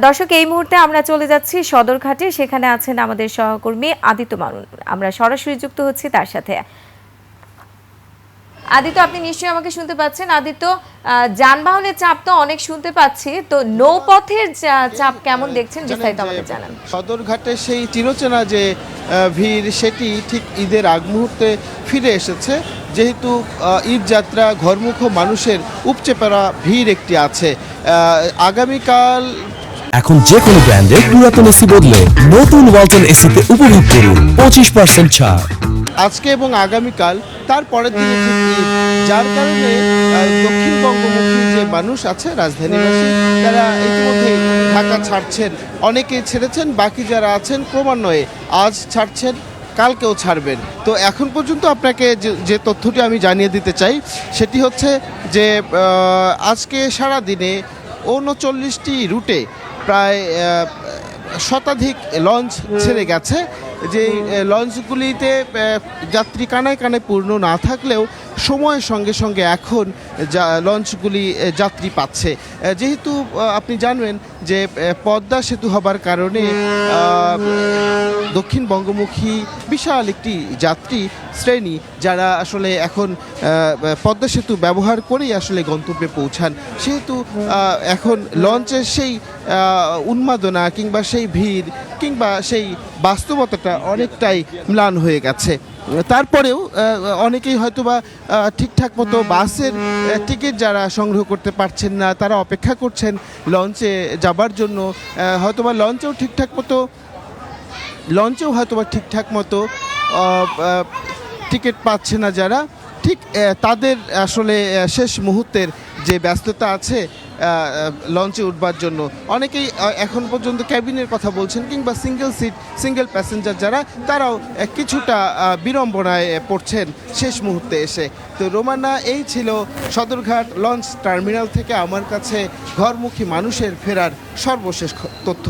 দর্শক, এই মুহূর্তে আমরা চলে যাচ্ছি সদরঘাটে। সেখানে আছেন আমাদের সহকর্মী আদিত্য মামুন। আমরা সরাসরি যুক্ত হচ্ছি তার সাথে। আদিত্য, আপনি নিশ্চয়ই আমাকে শুনতে পাচ্ছেন। আদিত্য, যানবাহনের চাপ তো অনেক শুনতে পাচ্ছি, তো নৌপথের চাপ কেমন দেখছেন বিস্তারিত আমাদের জানান। সদরঘাটে সেই চিরচেনা যে ভিড়, সেটি ঠিক ঈদের আগ মুহূর্তে ফিরে এসেছে। যেহেতু ঈদ যাত্রা, ঘরমুখ মানুষের উপচে পড়া ভিড় একটি আছে। আগামীকাল এখন যে কোনো ব্র্যান্ডের পুরাতন এসি বদলে নতুন ওয়ালটন এসিতে উপভোগ করুন 25% ছাড়। আজকে এবং আগামীকাল তার পরের দিনে ঠিক ঈদ, যার কারণে দক্ষিণবঙ্গমুখী যে মানুষ আছে, রাজধানীবাসী, তারা ইতিমধ্যে ঢাকা ছাড়ছেন। অনেকেই ছেড়েছেন, বাকি যারা আছেন ক্রমান্বয়ে আজ ছাড়ছেন, কালকেও ছাড়বেন। তো এখন পর্যন্ত আপনাকে যে তথ্যটি আমি জানিয়ে দিতে চাই সেটি হচ্ছে যে আজকে সারা দিনে 39টি রুটে প্রায় শতাধিক লঞ্চ ছেড়ে গেছে। যে লঞ্চগুলিতে যাত্রী কানায় কানায় পূর্ণ না থাকলেও সময়ের সঙ্গে সঙ্গে এখন লঞ্চগুলি যাত্রী পাচ্ছে। যেহেতু আপনি জানবেন যে পদ্মা সেতু হবার কারণে দক্ষিণ বঙ্গমুখী বিশাল একটি যাত্রী শ্রেণী, যারা আসলে এখন পদ্মা সেতু ব্যবহার করেই আসলে গন্তব্যে পৌঁছান, সেহেতু এখন লঞ্চের সেই উন্মাদনা কিংবা সেই ভিড় কিংবা সেই বাস্তবতাটা অনেকটাই ম্লান হয়ে গেছে। তারপরেও অনেকেই হয়তোবা ঠিকঠাক মতো বাসের টিকিট যারা সংগ্রহ করতে পারছেন না, তারা অপেক্ষা করছেন লঞ্চে যাবার জন্য। হয়তোবা লঞ্চেও ঠিকঠাক মতো টিকিট পাচ্ছে না যারা, ঠিক তাদের আসলে শেষ মুহূর্তের যে ব্যস্ততা আছে লঞ্চে উঠবার জন্য, অনেকেই এখন পর্যন্ত ক্যাবিনের কথা বলছেন, কিংবা সিঙ্গেল প্যাসেঞ্জার যারা, তারাও কিছুটা বিড়ম্বনায় পড়ছেন শেষ মুহূর্তে এসে। তো রোমানা, এই ছিল সদরঘাট লঞ্চ টার্মিনাল থেকে আমার কাছে ঘরমুখী মানুষের ফেরার সর্বশেষ তথ্য।